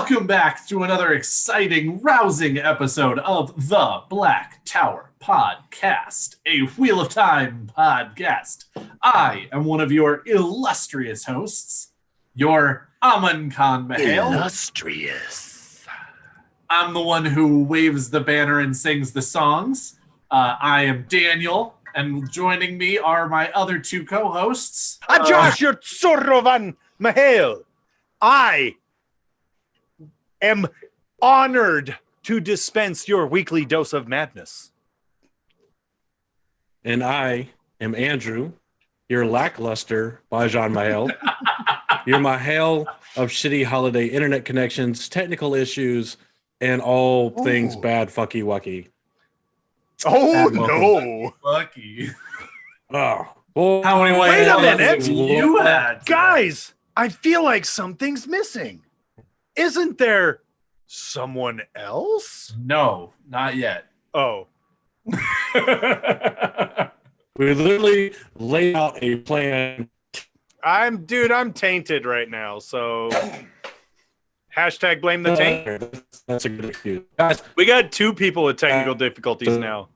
Welcome back to another exciting, rousing episode of the Black Tower Podcast, a Wheel of Time podcast. I am one of your illustrious hosts, your Aman Khan Mahale. Illustrious. I'm the one who waves the banner and sings the songs. I am Daniel, and joining me are my other two co-hosts. I'm Josh, your Sorovan Mahale. I am honored to dispense your weekly dose of madness. And I am Andrew, your lackluster Bajan Mahale. You're Mahale of shitty holiday internet connections, technical issues, and all things bad fucky wucky. Oh, no. Lucky. Oh, well, How many ways Wait a minute. you had? Guys, I feel like something's missing. Isn't there someone else? No, not yet. Oh. We literally laid out a plan. I'm tainted right now, so hashtag blame the taint. That's a good excuse. Guys, We got two people with technical difficulties now.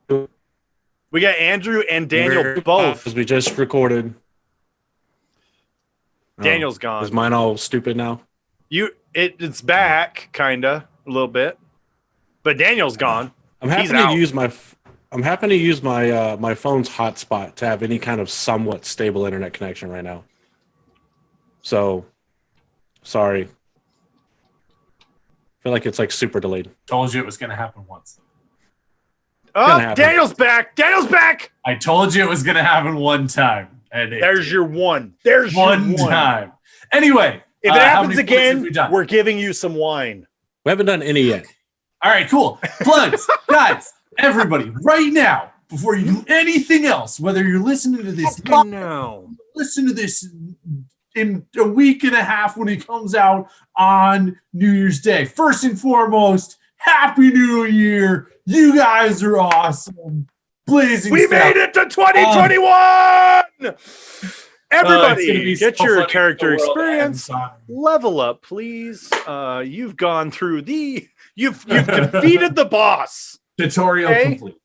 We got Andrew and Daniel both. As we just recorded. Daniel's gone. Is mine all stupid now? It's back, kinda, a little bit, but Daniel's gone. I'm happy He's to out. use my my phone's hotspot to have any kind of somewhat stable internet connection right now. So, sorry. I feel like it's like super delayed. Told you it was going to happen once. Oh, happen. Daniel's back! Daniel's back! I told you it was going to happen one time. And There's your one. There's one your one. time. Anyway. If it how happens many points have we again, done? we're giving you some wine. We haven't done any yet. All right, cool. Plugs. Guys, everybody, right now, before you do anything else, whether you're listening to this No. listen to this in a week and a half when it comes out on New Year's Day. First and foremost, Happy New Year. You guys are awesome. Blazing We stuff. made it to 2021! Everybody, It's gonna be get so your funny character when the world experience. ends on- Level up, please. You've gone through you've defeated the boss. Tutorial Okay. complete.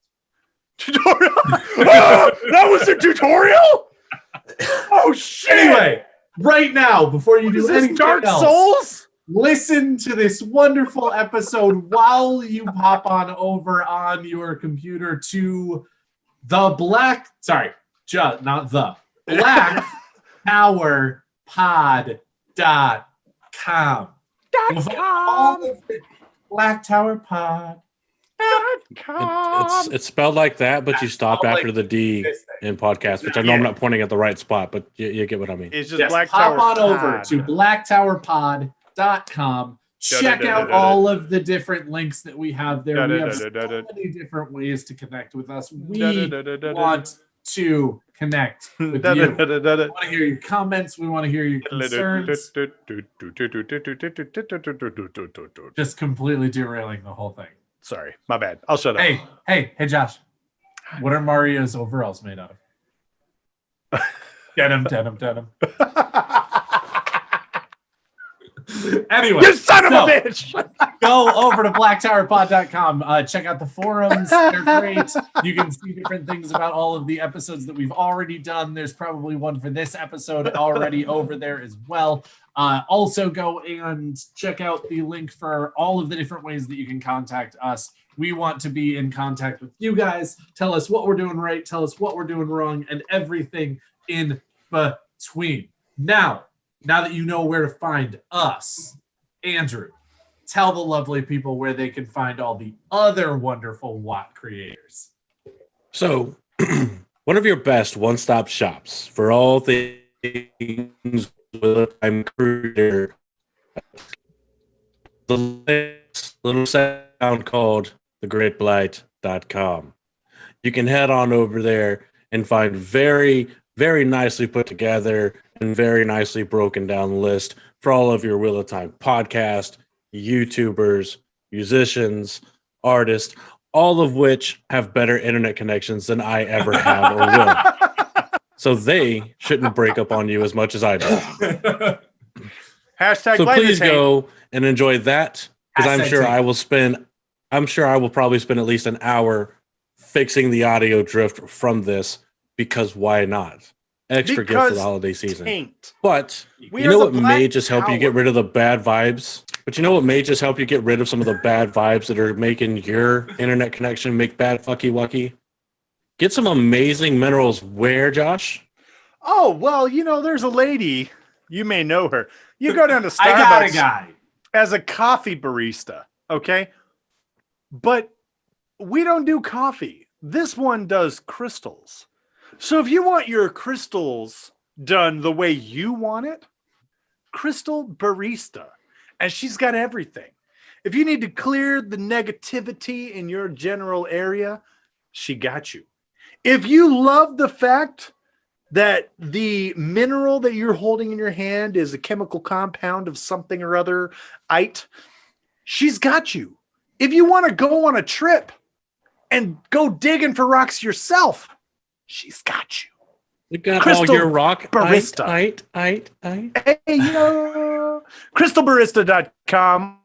Tutorial. Ah, that was a tutorial? Oh shit! Anyway, right now, before you Is do this anything Dark else, Souls? listen to this wonderful episode while you pop on over on your computer to not the blacktowerpod.com. Blacktowerpod. It's spelled like that, but you stop Spelled after like the D this thing. in podcast, which I know I'm not pointing at the right spot, but you get what I mean. It's just Yes, Black pop Tower on over Pod. to blacktowerpod.com. Check out all of the different links that we have there. We have so many different ways to connect with us. We want to connect with you. We want to hear your comments. We want to hear your concerns. Just completely derailing the whole thing. Sorry, my bad. I'll shut up. Hey, Josh. What are Mario's overalls made out of? Denim. Anyway, You son of a bitch! go over to blacktowerpod.com. Check out the forums. They're great. You can see different things about all of the episodes that we've already done. There's probably one for this episode already over there as well. Also, go and check out the link for all of the different ways that you can contact us. We want to be in contact with you guys. Tell us what we're doing right. Tell us what we're doing wrong, and everything in between. Now that you know where to find us, Andrew, tell the lovely people where they can find all the other wonderful Watt creators. So, one of your best one-stop shops for all things with I'm creator. The little sound called thegreatblight.com. You can head on over there and find very, very nicely put together and very nicely broken down list for all of your Wheel of Time podcast, YouTubers, musicians, artists, all of which have better internet connections than I ever have or will. So they shouldn't break up on you as much as I do. Hashtag So light in the please tank. go and enjoy that, because I'm Hashtag sure tank. I will probably spend at least an hour fixing the audio drift from this, because why not? Extra gift for Because the holiday season. tanked. But We you are know the what may Black just help you Tower. get rid of the bad vibes? But you know what may just help you get rid of some of the bad vibes that are making your internet connection make bad fucky wucky? Get some amazing minerals. Where, Josh? Oh, well, there's a lady. You may know her. You go down to Starbucks I got a guy. as a coffee barista, okay? But we don't do coffee. This one does crystals. So if you want your crystals done the way you want it, Crystal Barista. And she's got everything. If you need to clear the negativity in your general area, she got you. If you love the fact that the mineral that you're holding in your hand is a chemical compound of something or other, she's got you. If you want to go on a trip and go digging for rocks yourself, she's got you. You got Crystal all your rock Barista. Hey, crystalbarista.com,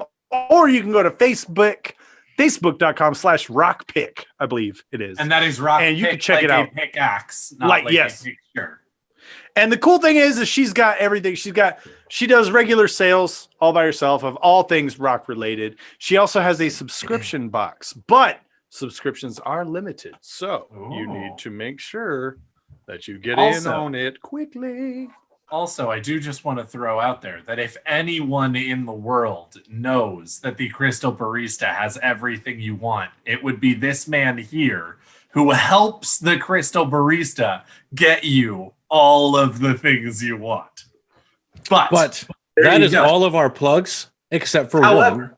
or you can go to facebook.com/rockpick, I believe it is. And that is rock. And you pick can check like it out. A pickaxe, not Like, like yes. a picture. And the cool thing is she's got everything. She does regular sales all by herself of all things rock related. She also has a subscription box, but subscriptions are limited. So you need to make sure that you get in on it quickly. Also, I do just want to throw out there that if anyone in the world knows that the Crystal Barista has everything you want, it would be this man here who helps the Crystal Barista get you all of the things you want. But that is go. all of our plugs except for However, one.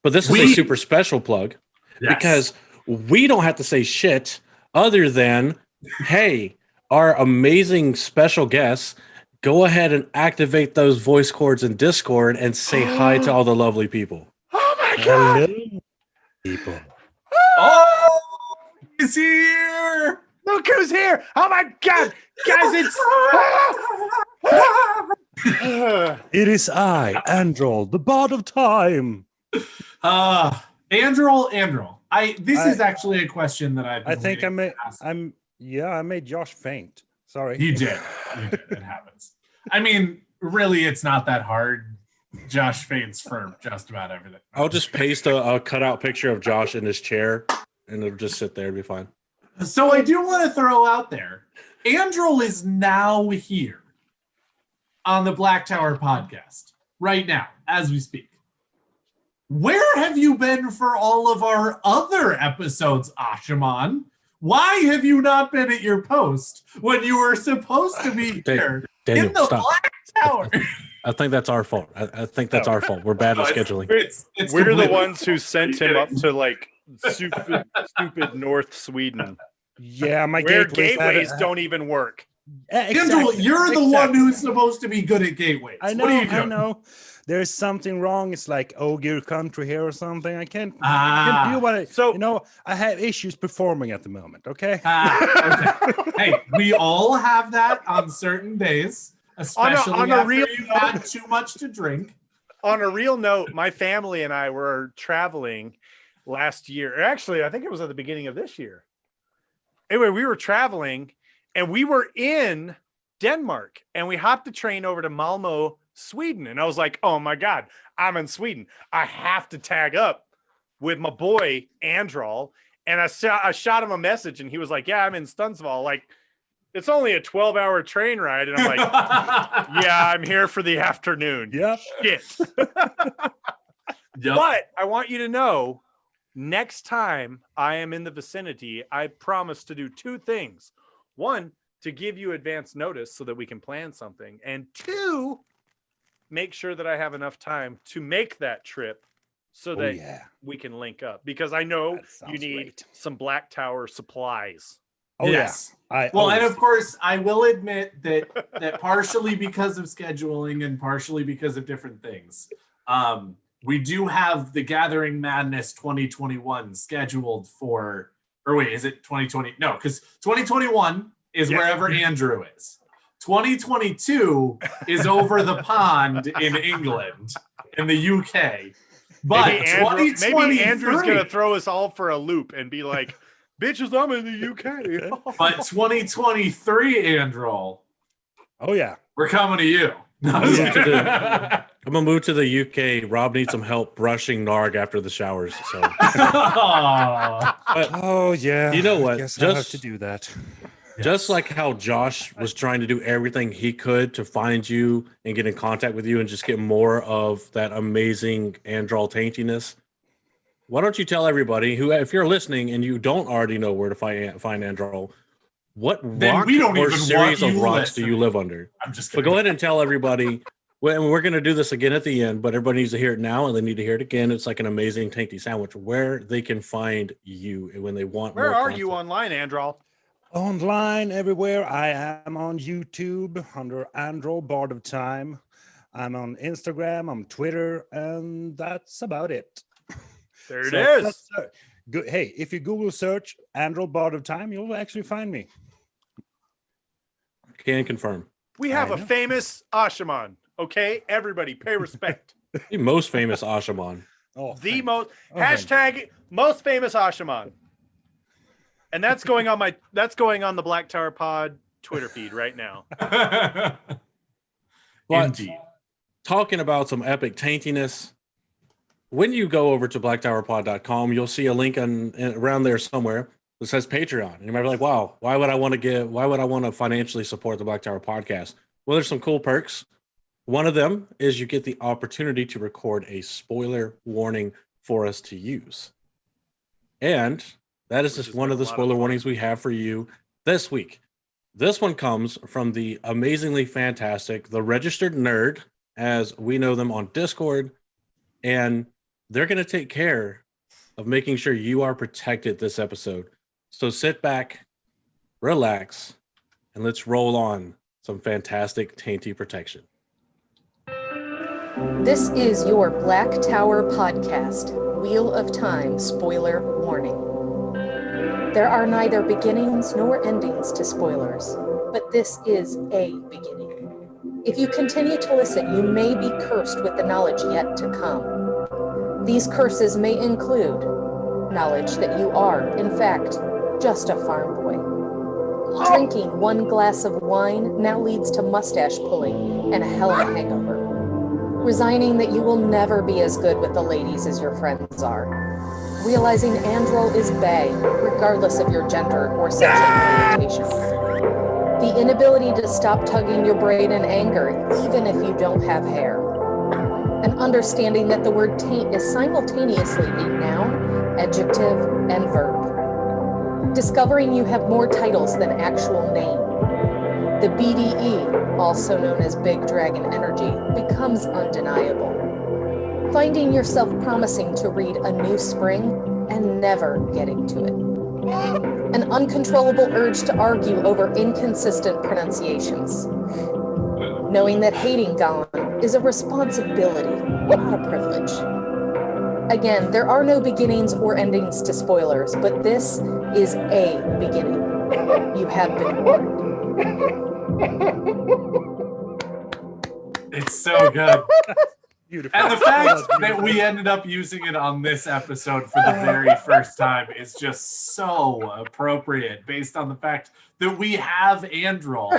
But this is a super special plug because we don't have to say shit other than, hey, our amazing special guests, go ahead and activate those voice cords in Discord and say hi to all the lovely people. Oh my God. Hello, people. Oh, he's here. Look who's here. Oh my God. Guys, it's... It is I, Androl, the bard of time. Androl. This is actually a question that I've been I think waiting to ask. I made Josh faint. Sorry. You did. It happens. I mean, really, it's not that hard. Josh faints for just about everything. I'll just paste a cutout picture of Josh in his chair, and it'll just sit there and be fine. So I do want to throw out there, Androl is now here on the Black Tower podcast right now, as we speak. Where have you been for all of our other episodes, Asha'man? Why have you not been at your post when you were supposed to be here Daniel, in the stop. Black Tower? I think that's our fault. I think that's our fault. We're bad at scheduling. We're the ones who sent him up to like stupid North Sweden. Yeah, my where gateways don't even work. Androl, you're the one who's supposed to be good at gateways. I know, What are you doing? I know. There's something wrong. It's like Ogre country here or something. I can't do what I. So I have issues performing at the moment. Okay. Okay. Hey, we all have that on certain days, especially on a after real you've had too much to drink. On a real note, my family and I were traveling last year. Actually, I think it was at the beginning of this year. Anyway, we were traveling and we were in Denmark and we hopped the train over to Malmo, Sweden. And I was like, oh my God, I'm in Sweden. I have to tag up with my boy, Androl. And I shot him a message and he was like, yeah, I'm in Sundsvall. Like, it's only a 12-hour train ride. And I'm like, yeah, I'm here for the afternoon. Yeah. Shit. But I want you to know, next time I am in the vicinity, I promise to do two things. One, to give you advance notice so that we can plan something. And two, make sure that I have enough time to make that trip so that we can link up. Because I know you need some Black Tower supplies. Oh, yes. Yeah. And of course, I will admit that partially because of scheduling and partially because of different things, we do have the Gathering Madness 2021 scheduled for, or wait, is it 2020? No, because 2021 is wherever Andrew is. 2022 is over the pond in England, in the UK. But maybe Andrew's gonna throw us all for a loop and be like, "Bitches, I'm in the UK." But 2023, Androl. Oh yeah, we're coming to you. No, I'm gonna move to the UK. Rob needs some help brushing Narg after the showers. So. Oh yeah. You know what? Guess I'll have to do that. Just like how Josh was trying to do everything he could to find you and get in contact with you and just get more of that amazing Androl taintiness. Why don't you tell everybody who, if you're listening and you don't already know where to find Androl, what rock or series of rocks do you live under? I'm just kidding. But go ahead and tell everybody. We're going to do this again at the end, but everybody needs to hear it now and they need to hear it again. It's like an amazing tainty sandwich where they can find you when they want. Where more are content. you online, Androl? Online everywhere. I am on YouTube under Androl Bard of Time. I'm on Instagram, on Twitter, and that's about it. There it is. Good. Hey, if you Google search Androl Bard of Time, you'll actually find me. Can confirm. We have a famous Asha'man. Okay, everybody, pay respect. The most famous Asha'man. The most hashtag most famous Asha'man. And that's going on the Black Tower Pod Twitter feed right now. Indeed. Talking about some epic taintiness, when you go over to blacktowerpod.com, you'll see a link around there somewhere that says Patreon. And you might be like, wow, why would I want to financially support the Black Tower Podcast? Well, there's some cool perks. One of them is you get the opportunity to record a spoiler warning for us to use. And that is just one of the spoiler warnings we have for you this week. This one comes from the amazingly fantastic, the Registered Nerd, as we know them on Discord. And they're going to take care of making sure you are protected this episode. So sit back, relax, and let's roll on some fantastic tainty protection. This is your Black Tower Podcast, Wheel of Time spoiler warning. There are neither beginnings nor endings to spoilers, but this is a beginning. If you continue to listen, you may be cursed with the knowledge yet to come. These curses may include knowledge that you are, in fact, just a farm boy. Drinking one glass of wine now leads to mustache pulling and a hell of a hangover. Resigning that you will never be as good with the ladies as your friends are. Realizing Androl is bae, regardless of your gender or sexual orientation. The inability to stop tugging your braid in anger, even if you don't have hair. An understanding that the word taint is simultaneously a noun, adjective, and verb. Discovering you have more titles than actual name. The BDE, also known as Big Dragon Energy, becomes undeniable. Finding yourself promising to read A New Spring and never getting to it. An uncontrollable urge to argue over inconsistent pronunciations. Knowing that hating Gon is a responsibility, not a privilege. Again, there are no beginnings or endings to spoilers, but this is a beginning. You have been warned. It's so good. Beautiful. And the fact that we ended up using it on this episode for the very first time is just so appropriate based on the fact that we have Androl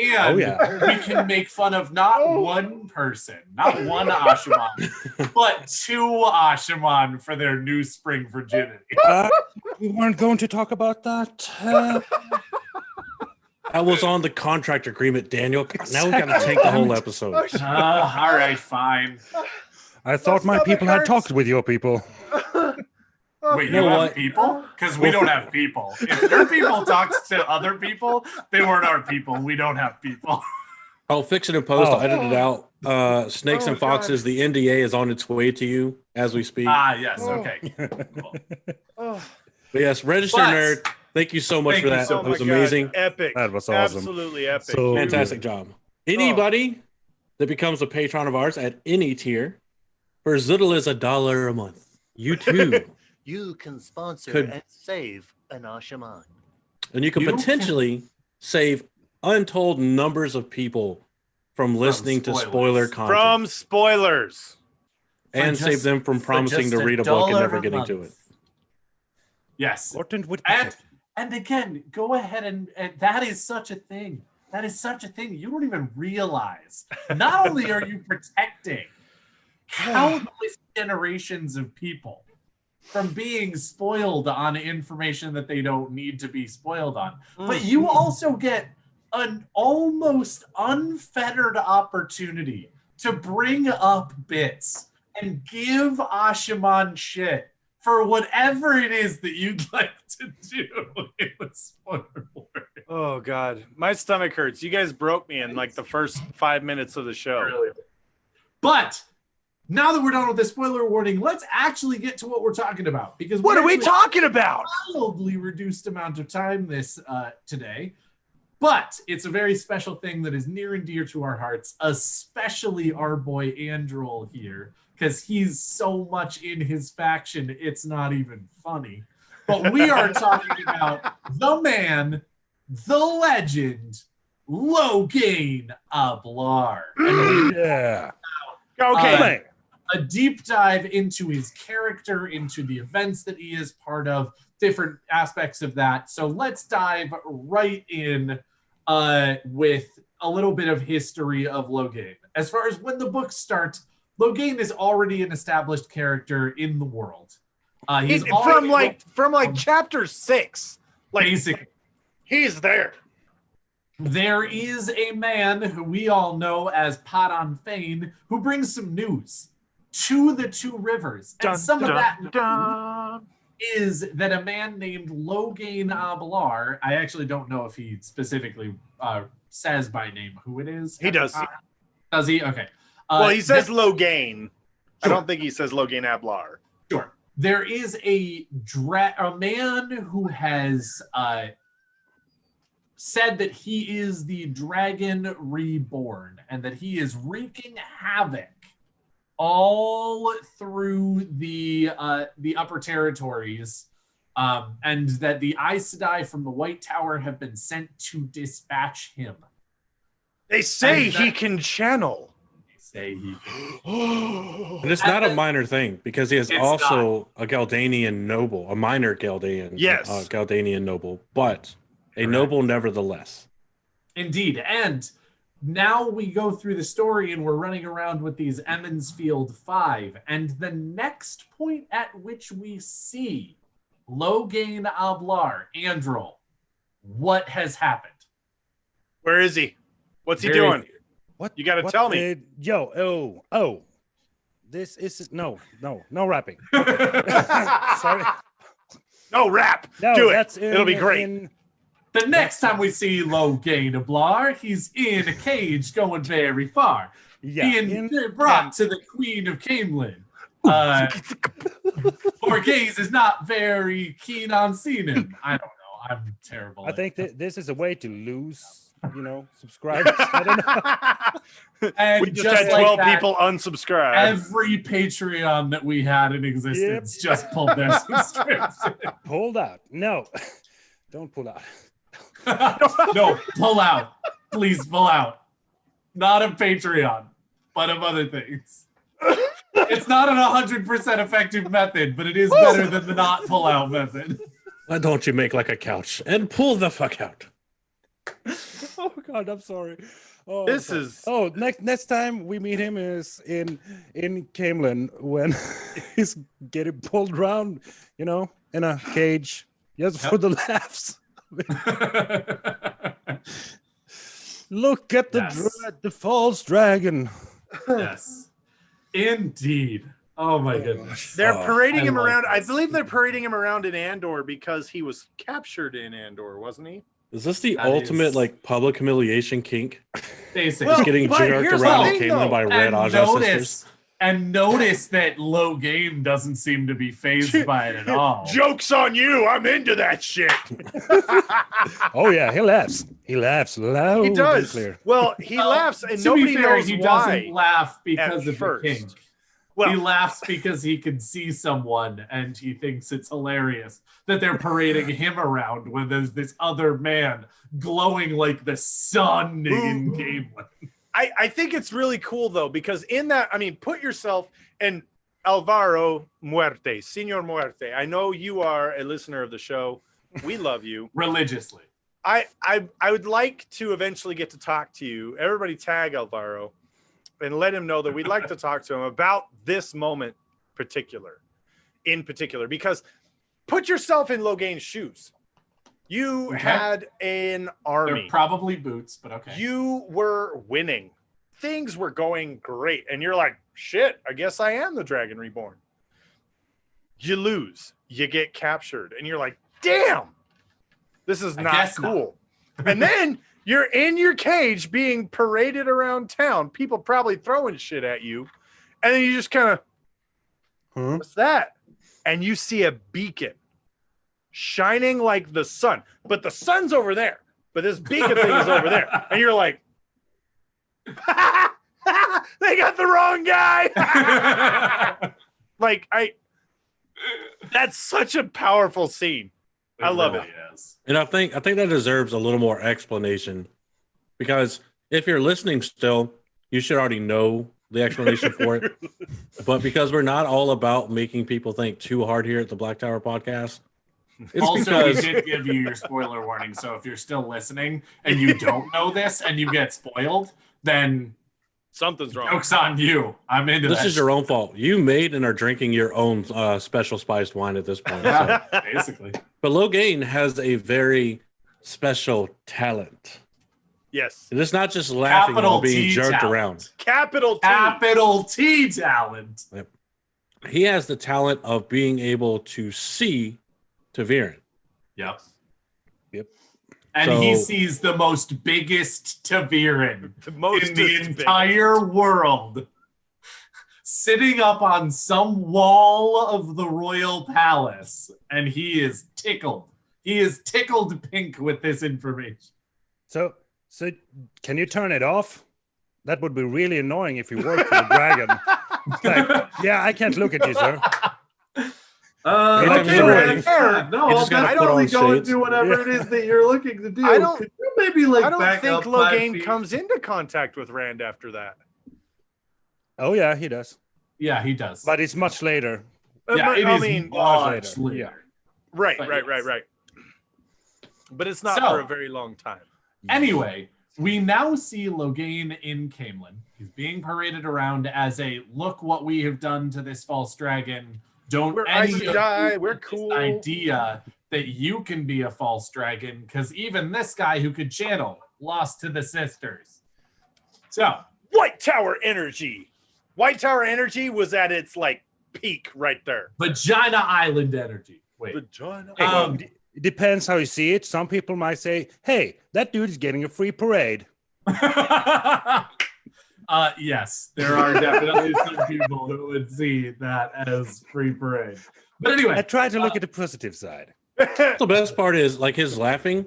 and we can make fun of not one person, not one Asha'man, but two Asha'man for their new spring virginity. We weren't going to talk about that. That was on the contract agreement, Daniel. Now we got to take the whole episode. All right, fine. I thought my people had talked with your people. Wait, you have people? Because we don't have people. If your people talked to other people, they weren't our people. We don't have people. I'll fix it in post. I'll edit it out. Snakes and Foxes, the NDA is on its way to you as we speak. Yes. Okay. Cool. But yes, Registered Nerd, thank you so much for that. That was amazing. Epic. That was awesome. Absolutely epic. So Fantastic job. Anybody that becomes a patron of ours at any tier for as little as $1 a month, you too. You can sponsor and save an Asha'man. And you can potentially save untold numbers of people from listening to spoiler spoilers. content From spoilers. and For save just- them from for promising just to read a book and $1 never a getting to it. month. Yes. Important with And again, go ahead and that is such a thing. That is such a thing. You don't even realize. Not only are you protecting countless generations of people from being spoiled on information that they don't need to be spoiled on, but you also get an almost unfettered opportunity to bring up bits and give Asha'man shit for whatever it is that you'd like to do in the spoiler world. Oh God, my stomach hurts. You guys broke me in like the first 5 minutes of the show. But now that we're done with the spoiler warning, let's actually get to what we're talking about. Because What are we actually talking about? Wildly reduced amount of time this today, but it's a very special thing that is near and dear to our hearts, especially our boy Androl here, because he's so much in his faction, it's not even funny. But we are talking about the man, the legend, Logain Ablar. Yeah. Okay. A deep dive into his character, into the events that he is part of, different aspects of that. So let's dive right in with a little bit of history of Logain. As far as when the books start, Logain is already an established character in the world. He's from like chapter 6. Like basically. he's there. There is a man who we all know as Padan Fane who brings some news to the two rivers. And some of that news is that a man named Logain Ablar, I actually don't know if he specifically says by name who it is. He does. Does he? Okay. Well, he says that- Logain. I Sure. don't think he says Logain Ablar. Sure. There is a man who has said that he is the Dragon Reborn and that he is wreaking havoc all through the upper territories, and that the Aes Sedai from the White Tower have been sent to dispatch him. They say And he that- can channel. Say he And it's not a minor thing because he is It's also a Galdanian noble, a minor Galdanian, Yes. Galdanian noble, but a Correct. noble nevertheless. Indeed. And now we go through the story and we're running around with these Emmonsfield 5. And the next point at which we see Logain Ablar, Androl, what has happened? Where is he? What's he Where doing? is he? What? You gotta what tell me. did- oh. This is no rapping. Sorry. No, rap. No, Do it. that's It'll be great. The next time we see Logain Ablar, he's in a cage going very far. Being brought to the Queen of Camelin. Borghese is not very keen on seeing him. I don't know. I'm terrible. I think that this is a way to lose, subscribers. I don't know. And We just had like 12 that, people unsubscribe. every Patreon that we had in existence just pulled their subscription. Pulled out. No, don't pull out. No, pull out. Please pull out. Not of Patreon, but of other things. It's not an 100% effective method, but it is better than the not pull out method. Why don't you make like a couch and pull the fuck out? Oh God, I'm sorry. Oh, This I'm sorry. is- Oh, next time we meet him is in Camelin when he's getting pulled around, in a cage just for the laughs. Look at the false dragon. Yes. Indeed. Oh my goodness. They're parading I him like around. I this. believe they're parading him around in Andor because he was captured in Andor, wasn't he? Is this the That ultimate is- like public humiliation kink? Basically. Well, Just getting but jerked here's the around thing, Camelin though. by Red Aja sisters? Notice that Logain doesn't seem to be phased by it at all. Joke's on you. I'm into that shit. Oh yeah, he laughs. He laughs loud He and does. clear. Well, he laughs and To nobody be fair, knows he why. doesn't laugh because at of first. the kink. He laughs because he can see someone and he thinks it's hilarious that they're parading him around when there's this other man glowing like the sun in Gamelin. I think it's really cool though, because in that, I mean, put yourself in Alvaro Muerte, Senor Muerte. I know you are a listener of the show. We love you Religiously. I would like to eventually get to talk to you. Everybody tag Alvaro and let him know that we'd like to talk to him about this moment in particular, because put yourself in Logain's shoes. You had an army. They're probably boots, but okay. You were winning. Things were going great. And you're like, shit, I guess I am the Dragon Reborn. You lose. You get captured. And you're like, damn, this is not cool. And then you're in your cage being paraded around town. People probably throwing shit at you. And then you just kind of, what's that? And you see a beacon shining like the sun. But the sun's over there. But this beacon thing is over there. And you're like, they got the wrong guy. That's such a powerful scene. I love it. And I think that deserves a little more explanation, because if you're listening still, you should already know the explanation for it. But because we're not all about making people think too hard here at the Black Tower podcast, it's also, we did give you your spoiler warning. So if you're still listening and you don't know this and you get spoiled, then something's wrong. Joke's on you. I'm into this. This is your own fault. You made and are drinking your own special spiced wine at this point. So. Basically. But Logain has a very special talent. Yes. And it's not just laughing while being jerked talent. around. Capital T. Capital T talent. Yep. He has the talent of being able to see Taviran. Yep. Yep. And he sees the most biggest Taviran in the entire world, sitting up on some wall of the royal palace, and he is tickled. He is tickled pink with this information. So can you turn it off? That would be really annoying if you work for the dragon. Like, yeah, I can't look at you, sir. Okay, I only go and do whatever it is that you're looking to do. I don't think Logain comes into contact with Rand after that. Oh yeah, he does. Yeah, he does. But it's much later. Yeah, it is much later. Yeah. Right. But it's not for a very long time. Anyway, we now see Logain in Camelin. He's being paraded around as a look what we have done to this false dragon. Don't die. We're cool. Idea that you can be a false dragon, because even this guy who could channel lost to the sisters. So White Tower energy. White Tower energy was at its peak right there. Vagina Island energy. Wait. Vagina. It depends how you see it. Some people might say, "Hey, that dude is getting a free parade." Yes, there are definitely some people who would see that as free parade. But anyway, I try to look at the positive side. The best part is his laughing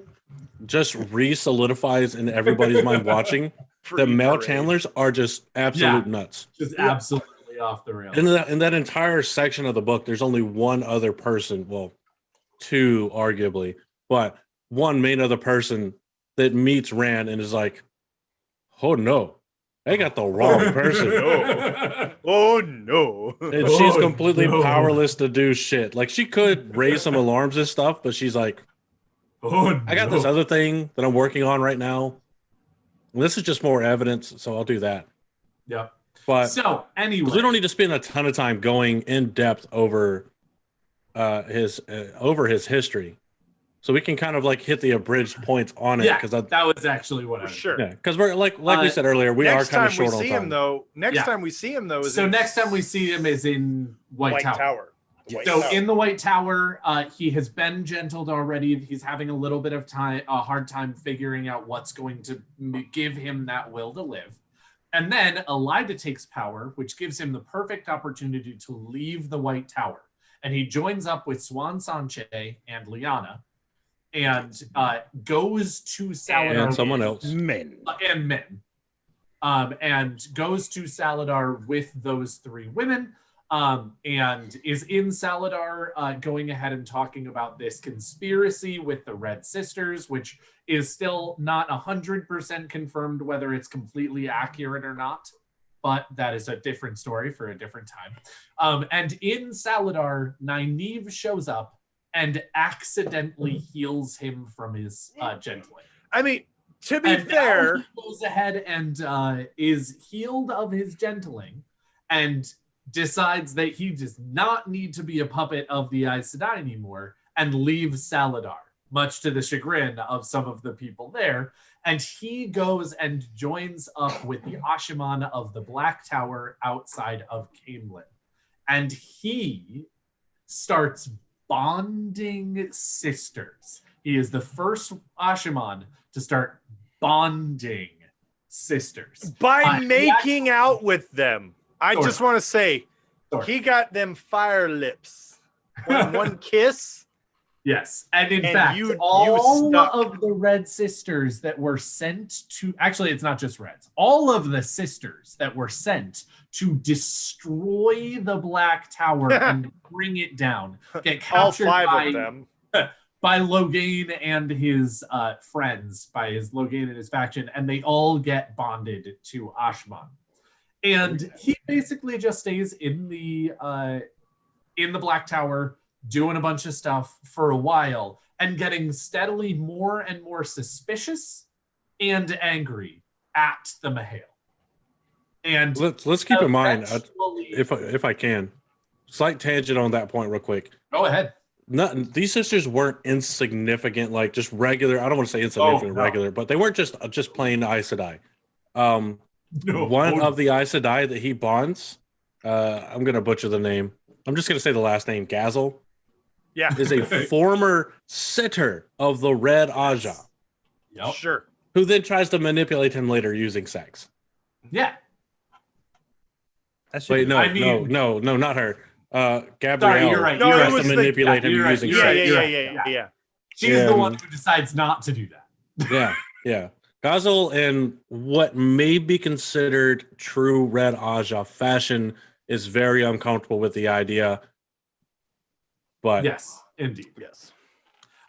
just re-solidifies in everybody's mind watching. The male channelers are just absolute nuts. Just absolutely off the rails. In that entire section of the book, there's only one other person, well, two arguably, but one main other person that meets Rand and is like, oh no. They got the wrong person. Oh no. And she's completely powerless to do shit. She could raise some alarms and stuff, but she's like, I got this other thing that I'm working on right now. And this is just more evidence, so I'll do that. Yep. But so anyway, we don't need to spend a ton of time going in depth over his history. So we can kind of hit the abridged points on it, because that was actually what I was sure. Yeah, because we're like we said earlier, we are kind of short on time. Next time we see him though is next time we see him is in White Tower. So in the White Tower, he has been gentled already. He's having a little bit of a hard time figuring out what's going to give him that will to live. And then Elida takes power, which gives him the perfect opportunity to leave the White Tower. And he joins up with Swan Sanche and Lyanna, and goes to Saladin and someone else. Men. and goes to Saladar with those 3 women. And is in Saladar going ahead and talking about this conspiracy with the Red Sisters, which is still not 100% confirmed whether it's completely accurate or not, but that is a different story for a different time. And in Saladar, Nynaeve shows up and accidentally heals him from his gentling. I mean, to be fair, he goes ahead and is healed of his gentling and decides that he does not need to be a puppet of the Aes Sedai anymore and leaves Saladar, much to the chagrin of some of the people there. And he goes and joins up with the Asha'man of the Black Tower outside of Camelin. And he starts bonding sisters. He is the first Asha'man to start bonding sisters. By making out with them. I Sort just of. want to say, Sort he got them fire lips. One kiss. Yes. And in And fact, you all stuck. of the Red Sisters that were sent to, actually, it's not just Reds, all of the sisters that were sent to destroy the Black Tower and bring it down get All captured 5 of them. by Logain and his friends, by his Logain and his faction, and they all get bonded to Asha'man. And he basically just stays in the Black Tower, doing a bunch of stuff for a while, and getting steadily more and more suspicious and angry at the Mahale. And Let's keep in mind, eventually- if I can, slight tangent on that point real quick. Go ahead. These sisters weren't insignificant, like just regular. I don't want to say insignificant, no. regular, but they weren't just plain Aes Sedai. No. One of the Aes Sedai that he bonds, I'm gonna butcher the name. I'm just gonna say the last name, Gazel, Yeah. is a former sitter of the Red Aja, Yep. Sure. who then tries to manipulate him later using sex. Yeah. Wait, no, I mean- no, not her. Gabrielle. Sorry, you're right. No, You're it right. was to the- manipulate him you're right, using you're sex. right. Yeah. She's the And- one who decides not to do that. Yeah. Gazel, in what may be considered true Red Aja fashion, is very uncomfortable with the idea. But Yes, indeed. Yes.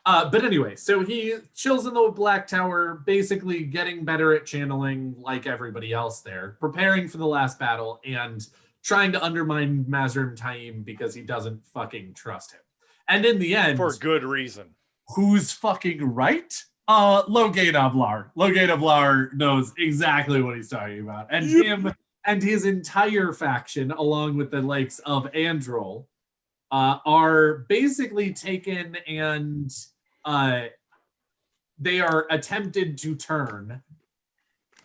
But anyway, so he chills in the Black Tower, basically getting better at channeling like everybody else there, preparing for the last battle, and trying to undermine Mazrim Taim because he doesn't fucking trust him. And in the end, For good reason. who's fucking right? Logain Ablar. Logain Ablar knows exactly what he's talking about. And him and his entire faction, along with the likes of Androl, are basically taken and they are attempted to turn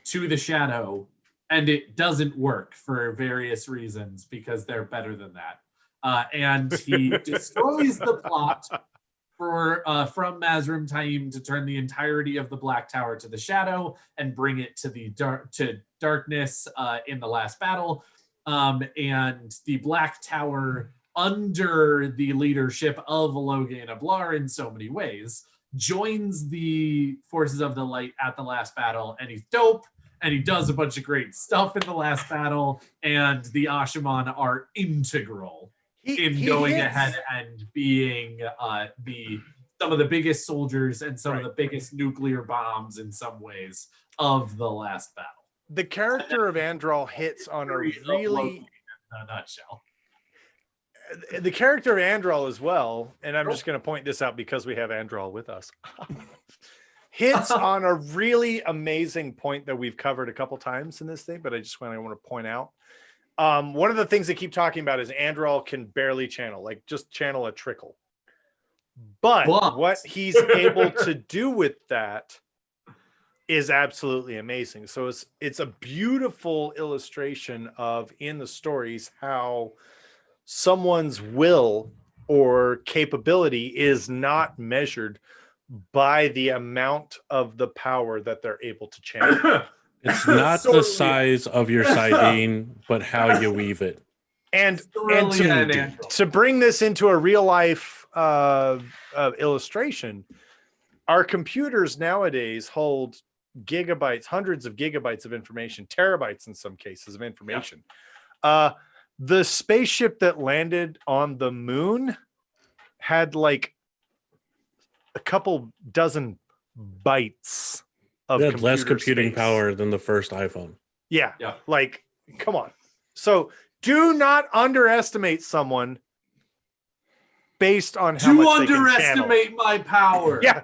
to the shadow, and it doesn't work for various reasons because they're better than that. And he destroys the plot from Mazrim Taim to turn the entirety of the Black Tower to the shadow and bring it to the darkness in the last battle. And the Black Tower, under the leadership of Logain Ablar in so many ways, joins the forces of the light at the last battle, and he's dope, and he does a bunch of great stuff in the last battle, and the Asha'man are integral in going ahead and being some of the biggest soldiers and some of the biggest nuclear bombs in some ways of the last battle. The character of Androl hits on a really In a nutshell. the character of Androl as well, and I'm just going to point this out because we have Androl with us, hits on a really amazing point that we've covered a couple times in this thing, but I want to point out. One of the things they keep talking about is Androl can barely channel, like just channel a trickle. But what he's able to do with that is absolutely amazing. So it's a beautiful illustration of, in the stories, how someone's will or capability is not measured by the amount of the power that they're able to channel. it's not the size of your sardine, but how you weave it. And Cerulean to bring this into a real life illustration, our computers nowadays hold gigabytes, hundreds of gigabytes of information, terabytes in some cases of information. The spaceship that landed on the moon had like a couple dozen bytes of They had less computer computing space. power than the first iPhone. Yeah. Yeah. Like, come on. So do not underestimate someone based on how You much they can channel. underestimate my power. Yeah.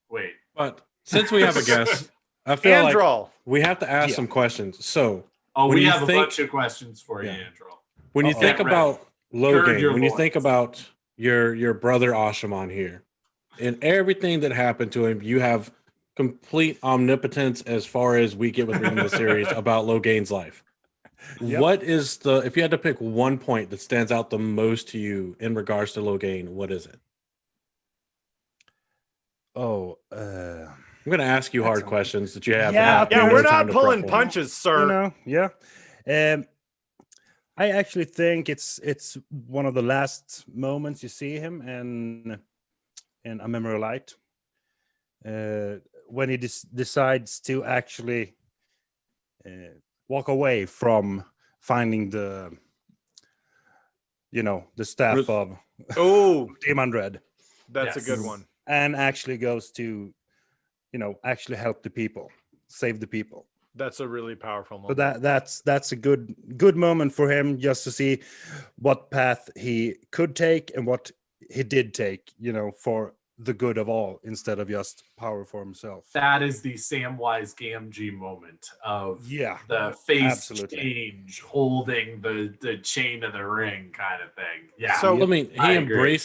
Wait. But since we have a guest, I feel like Androl. we have to ask Yeah. some questions. So Oh, When we you have a think- bunch of questions for you, Yeah. Androl. when you Uh-oh. think Get ready. about Gird Logain, your when you loins. think about your brother Asha'man here, and everything that happened to him, you have complete omnipotence as far as we get with reading the series about Logain's life. Yep. What is the, if you had to pick one point that stands out the most to you in regards to Logain, what is it? Oh, I'm going to ask you That's hard a- questions that you have. Yeah, have Yeah, no we're time not to prep pulling for. punches, sir. you know, yeah. I actually think it's one of the last moments you see him in A Memory Light, when he decides to actually walk away from finding the staff Ruth- of Oh, Demon Dread, that's Yes. a good one. and actually goes to actually help the people, save the people. That's a really powerful So moment. that's a good moment for him, just to see what path he could take and what he did take, for the good of all, instead of just power for himself. That is the Samwise Gamgee moment of Yeah, the face absolutely. change, holding the chain of the ring kind of thing. Yeah. So- I mean, I he agree.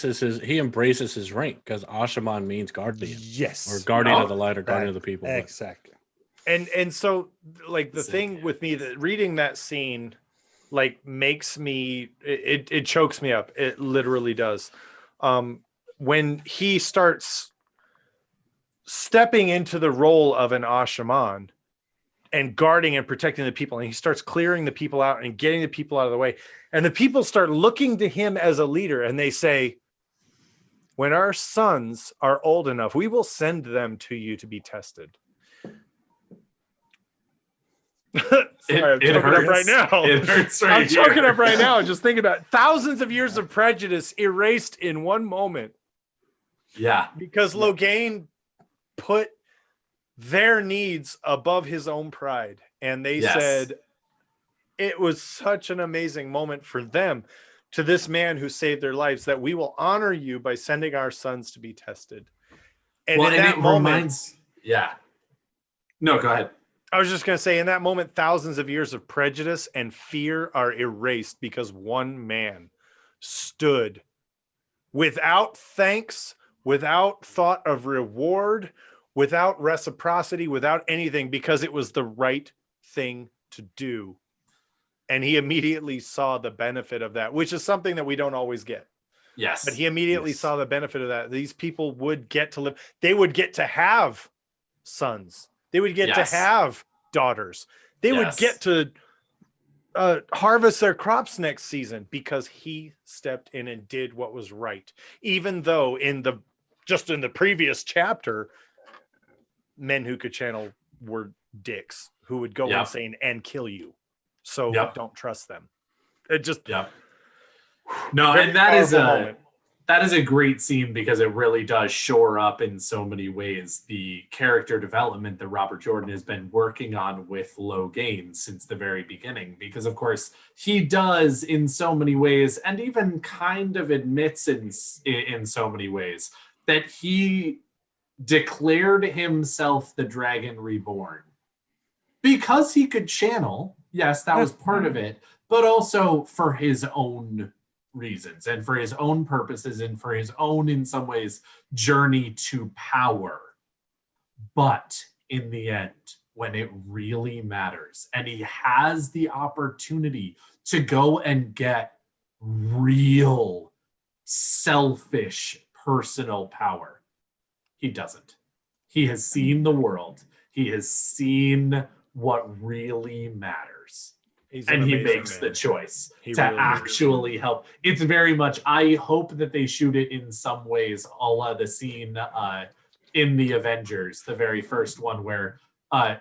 embraces his rank because Asha'man means guardian Yes, or guardian Oh, of the light or guardian of the people. but- exactly. And so like the Same thing here. with me, that reading that scene like makes me, it chokes me up. It literally does. When he starts stepping into the role of an Asha'man and guarding and protecting the people, and he starts clearing the people out and getting the people out of the way, and the people start looking to him as a leader, and they say, when our sons are old enough, we will send them to you to be tested. Sorry, I'm It choking up hurts. right now. It hurts right I'm choking here. up right now. Just thinking about thousands of years of prejudice erased in one moment Yeah. because Logain put their needs above his own pride. And they Yes. said it was such an amazing moment for them, to this man who saved their lives, that we will honor you by sending our sons to be tested. And Well, in and that it moment, reminds. Yeah. No, go ahead. I was just going to say, in that moment, thousands of years of prejudice and fear are erased because one man stood without thanks, without thought of reward, without reciprocity, without anything, because it was the right thing to do. And he immediately saw the benefit of that, which is something that we don't always get. Yes. But he immediately Yes. saw the benefit of that. These people would get to live. They would get to have sons. They would get Yes. to have daughters. They would Yes. get to harvest their crops next season because he stepped in and did what was right. Even though in the previous chapter, men who could channel were dicks who would go Yep. insane and kill you. So Yep. don't trust them. It just Yep. No, very and that is powerful a moment. that is a great scene because it really does shore up in so many ways the character development that Robert Jordan has been working on with Logain since the very beginning. Because of course he does in so many ways, and even kind of admits in so many ways, that he declared himself the Dragon Reborn because he could channel. Yes, that was part of it, but also for his own reasons and for his own purposes and for his own, in some ways, journey to power. But in the end, when it really matters and he has the opportunity to go and get real selfish personal power, he doesn't. He has seen the world. He has seen what really matters. He's an And he amazing makes man. the choice He to really is. actually help. It's very much, I hope that they shoot it in some ways, a la the scene in the Avengers, the very first one where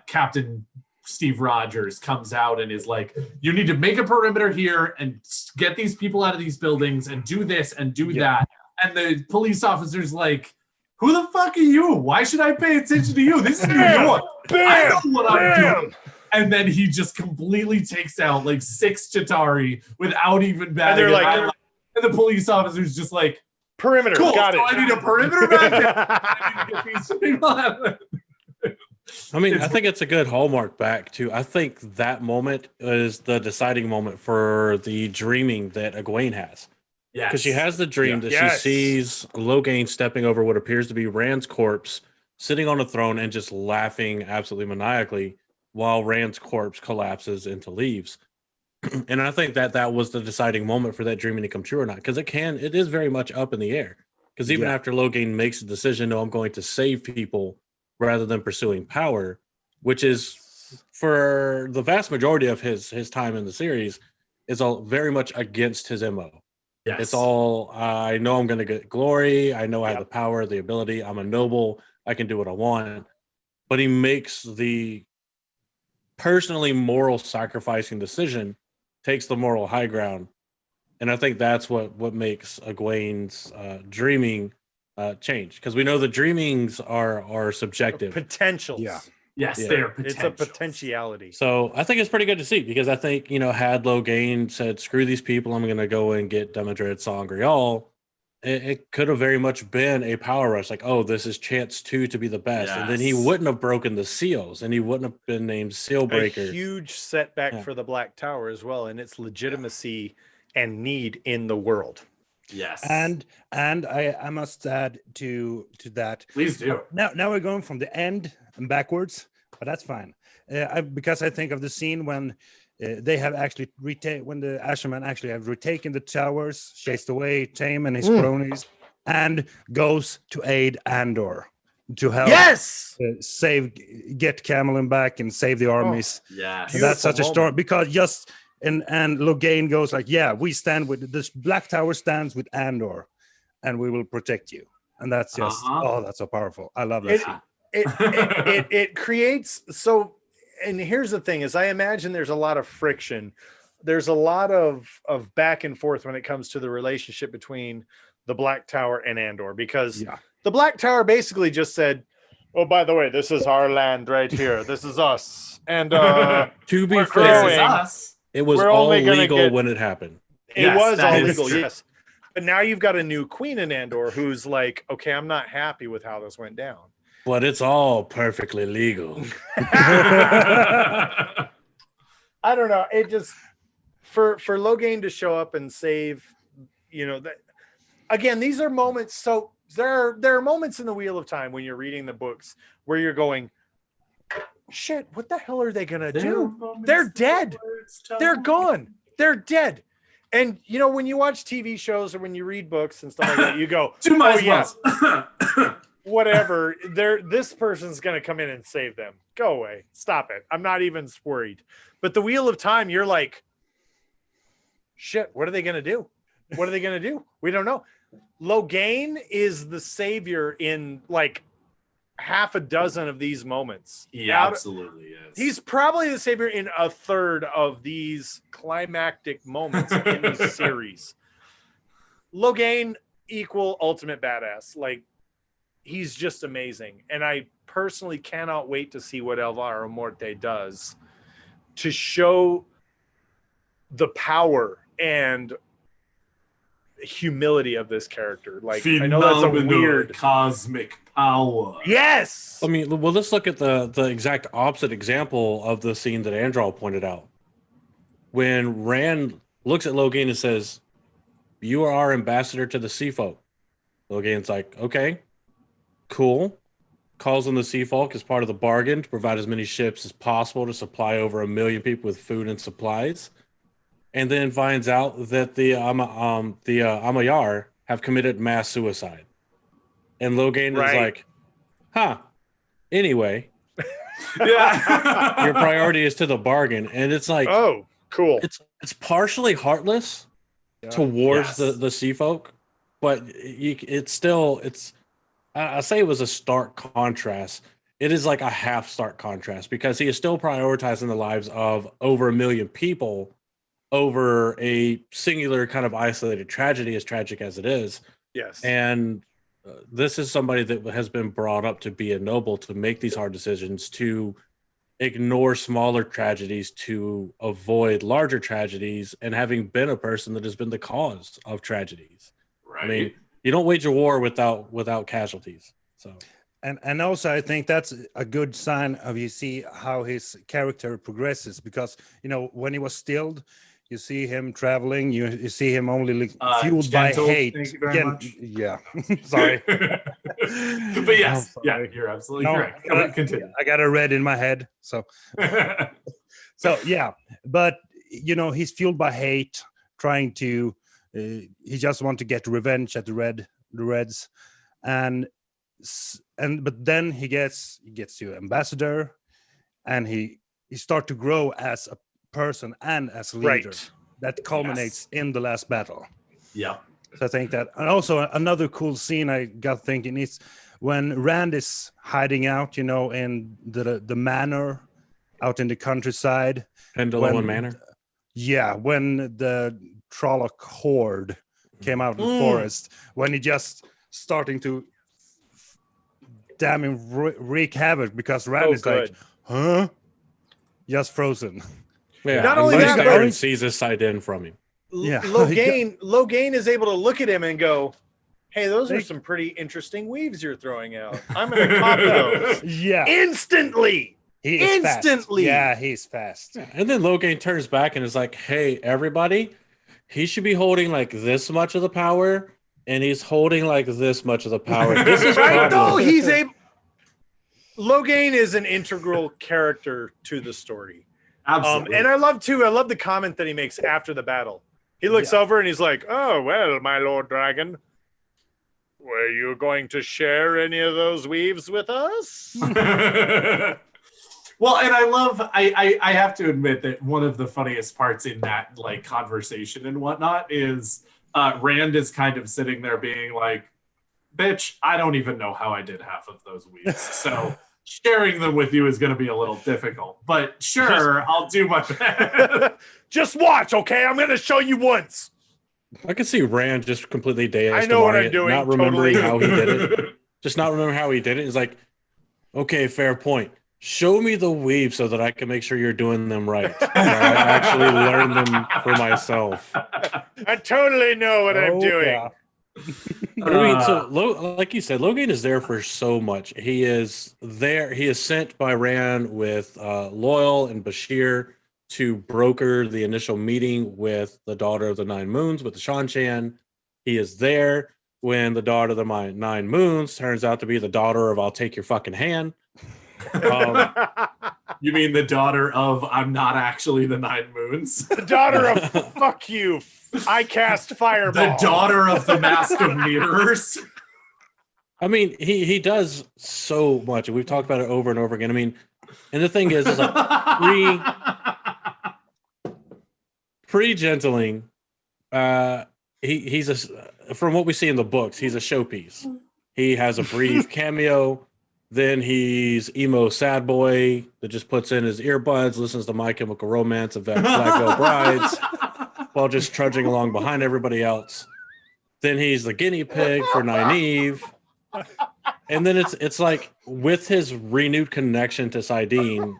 Captain Steve Rogers comes out and is like, you need to make a perimeter here and get these people out of these buildings and do this and do that. And the police officer's like, who the fuck are you? Why should I pay attention to you? This is New York. I know what I'm doing. And then he just completely takes out like 6 Chitauri without even batting. And they're like, and the police officer's just like, perimeter. Cool. Got so it. I need a perimeter back there. I need to get these people out of it. I mean, I think it's a good hallmark back to. I think that moment is the deciding moment for the dreaming that Egwene has. Yes. Because she has the dream that she sees Logain stepping over what appears to be Rand's corpse, sitting on a throne and just laughing absolutely maniacally while Rand's corpse collapses into leaves. And I think that was the deciding moment for that dreaming to come true or not. Because it is very much up in the air. Because even after Logain makes a decision, no, I'm going to save people rather than pursuing power, which is for the vast majority of his time in the series, is all very much against his MO. Yes. It's all, I know I'm going to get glory. I know I have the power, the ability. I'm a noble. I can do what I want. But he makes the personally moral sacrificing decision, takes the moral high ground. And I think that's what makes Egwene's dreaming change. Because we know the dreamings are subjective. Potentials. Yeah. Yes, Yeah. they are It's potential. a potentiality. So I think it's pretty good to see, because I think, had Logain said, screw these people, I'm going to go and get Demodred Sangreal, it could have very much been a power rush. Like, oh, this is chance 2 to be the best. And then he wouldn't have broken the seals and he wouldn't have been named Seal Breaker. A huge setback for the Black Tower as well, and its legitimacy and need in the world. Yes. And I must add to that. Please do. Now we're going from the end and backwards, but that's fine. Because I think of the scene when they have actually when the Asha'man actually have retaken the towers, chased away Tame and his cronies, and goes to aid Andor to help get Camelin back and save the armies. Yes. And that's such a story, because and Logain goes like, we stand with this Black Tower stands with Andor, and we will protect you. And that's just that's so powerful. I love that scene. It creates and here's the thing is I imagine there's a lot of friction. There's a lot of back and forth when it comes to the relationship between the Black Tower and Andor, because the Black Tower basically just said, oh, by the way, this is our land right here. This is us. And to be fair, it was all legal when it happened. It was all legal, yes. But now you've got a new queen in Andor who's like, okay, I'm not happy with how this went down. But it's all perfectly legal. I don't know. It just for Logain to show up and save, that again, these are moments. So there are moments in the Wheel of Time when you're reading the books where you're going, shit, what the hell are they gonna do? They're dead. They're gone. They're dead. And when you watch TV shows or when you read books and stuff like that, you go, whatever, this person's gonna come in and save them. Go away. Stop it. I'm not even worried. But the Wheel of Time, you're like, shit, what are they gonna do? What are they gonna do? We don't know. Logain is the savior in like half a dozen of these moments. He absolutely is. He's probably the savior in a third of these climactic moments in the series. Logain equal ultimate badass. Like, he's just amazing. And I personally cannot wait to see what Alvaro Morte does to show the power and humility of this character. Like, I know that's a weird cosmic power. Yes. I mean, well, let's look at the exact opposite example of the scene that Androl pointed out. When Rand looks at Logain and says, "You are our ambassador to the Sea Folk." Logain's like, "Okay, cool." Calls on the Sea Folk as part of the bargain to provide as many ships as possible to supply over 1 million people with food and supplies. And then finds out that the Amayar have committed mass suicide. And Logain is like, anyway. Your priority is to the bargain. And it's like, oh, cool. It's partially heartless towards the Sea Folk, but it's I say it was a stark contrast. It is like a half stark contrast because he is still prioritizing the lives of over 1 million people over a singular kind of isolated tragedy, as tragic as it is. Yes. And this is somebody that has been brought up to be a noble, to make these hard decisions, to ignore smaller tragedies, to avoid larger tragedies, and having been a person that has been the cause of tragedies. Right. I mean, you don't wage a war without casualties. So, and also I think that's a good sign of, you see how his character progresses, because when he was stilled, you see him traveling, you see him only fueled Gentle, by hate. thank you very much. Yeah. Sorry. But yes, I'm yeah, sorry. you're absolutely No, correct. Continue. I got a red in my head. So yeah, but he's fueled by hate, trying to he just want to get revenge at the Reds, but then he gets to ambassador, and he start to grow as a person and as a leader. Right. That culminates in the last battle. Yeah. So I think that, and also another cool scene I got thinking is when Rand is hiding out, in the manor out in the countryside. Pendulum Manor. Yeah, when the Trolloc horde came out in the forest, when he just starting to damn him wreak havoc, because Rand is like, huh? Just frozen. Yeah. Not only that, Aaron but sees his side in from him. Yeah. Logain is able to look at him and go, hey, those are They- some pretty interesting weaves you're throwing out. I'm going to copy those. Yeah. Instantly. He is fast. Instantly. Yeah, he's fast. And then Logain turns back and is like, hey, everybody, he should be holding like this much of the power, and he's holding like this much of the power. This is Right? No, problem. he's able. Logain is an integral character to the story. Absolutely. And I love the comment that he makes after the battle. He looks over and he's like, oh, well, my Lord Dragon, were you going to share any of those weaves with us? Well, and I have to admit that one of the funniest parts in that like conversation and whatnot is Rand is kind of sitting there being like, bitch, I don't even know how I did half of those weeks. So sharing them with you is going to be a little difficult, but sure, I'll do my best. Just watch, okay? I'm going to show you once. I can see Rand just completely dazed. I know what I'm it, doing, not remembering totally. how he did it. Just not remembering how he did it. It's like, okay, fair point. Show me the weave so that I can make sure you're doing them right. So I actually learn them for myself. I totally know what I'm doing. Yeah. I mean, so like you said, Logain is there for so much. He is there. He is sent by Rand with Loyal and Bashir to broker the initial meeting with the Daughter of the Nine Moons, with the Shan-Chan. He is there when the Daughter of the Nine Moons turns out to be the daughter of I'll take your fucking hand. You mean the daughter of I'm not actually the Nine Moons? The daughter of fuck you. I cast fireball. The daughter of the Mask of Mirrors? I mean, he does so much, and we've talked about it over and over again. I mean, and the thing is like pre-gentling, he's from what we see in the books, he's a showpiece. He has a brief cameo. Then he's emo sad boy that just puts in his earbuds, listens to My Chemical Romance of Black Veil Brides while just trudging along behind everybody else. Then he's the guinea pig for Nynaeve. And then it's like with his renewed connection to Sidene,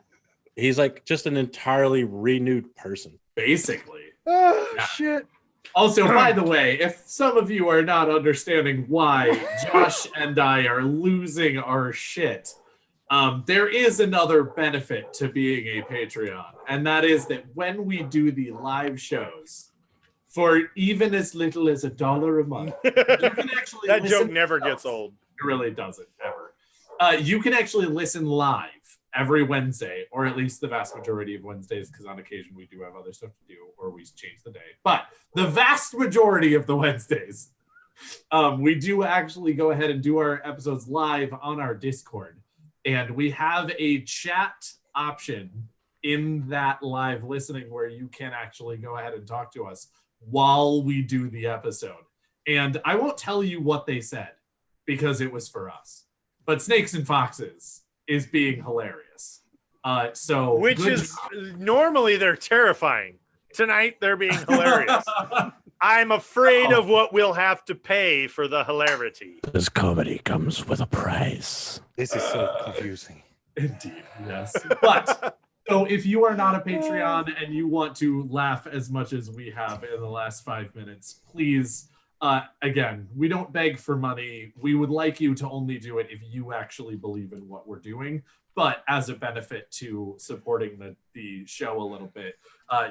he's like just an entirely renewed person. Basically. Oh, Yeah. shit. Also, by the way, if some of you are not understanding why Josh and I are losing our shit, there is another benefit to being a Patreon, and that is that when we do the live shows, for even as little as $1 a month, you can actually That listen joke never to us. gets old. It really doesn't, ever. You can actually listen live every Wednesday, or at least the vast majority of Wednesdays, because on occasion we do have other stuff to do, or we change the day. But the vast majority of the Wednesdays, we do actually go ahead and do our episodes live on our Discord. And we have a chat option in that live listening where you can actually go ahead and talk to us while we do the episode. And I won't tell you what they said, because it was for us. But Snakes and Foxes is being hilarious. So Which is normally they're terrifying. Tonight they're being hilarious. I'm afraid of what we'll have to pay for the hilarity. This comedy comes with a price. This is so confusing. Indeed, yes. But so if you are not a Patreon and you want to laugh as much as we have in the last 5 minutes, please, again, we don't beg for money. We would like you to only do it if you actually believe in what we're doing. But as a benefit to supporting the show a little bit,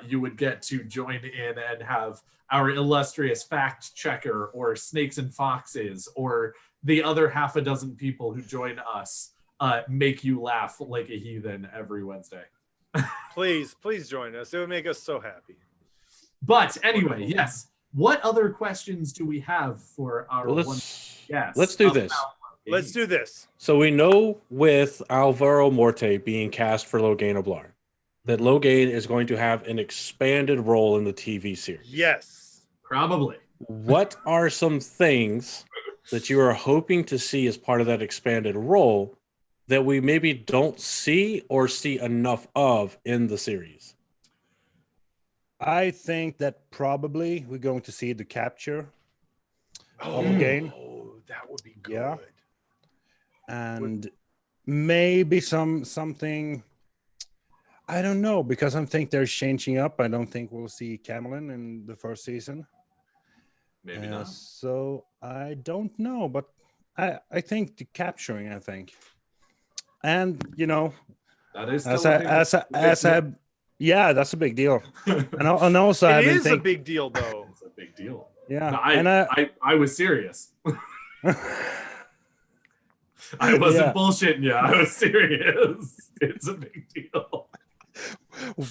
you would get to join in and have our illustrious fact checker or Snakes and Foxes or the other half a dozen people who join us make you laugh like a heathen every Wednesday. Please join us. It would make us so happy. But anyway, yes. What other questions do we have for our guest? Let's do this. Let's do this. So we know with Alvaro Morte being cast for Logain Oblar, that Logain is going to have an expanded role in the TV series. Yes. Probably. What are some things that you are hoping to see as part of that expanded role that we maybe don't see or see enough of in the series? I think that probably we're going to see the capture of Logain. Oh, that would be good. Yeah. And maybe something, I don't know, because I think they're changing up. I don't think we'll see Camelin in the first season. Maybe not. So I don't know, but I think the capturing, I think. And, you know, That is yeah, that's a big deal. And also It is a big deal, though. It's a big deal. Yeah. No, I was serious. I wasn't bullshitting you. I was serious. It's a big deal.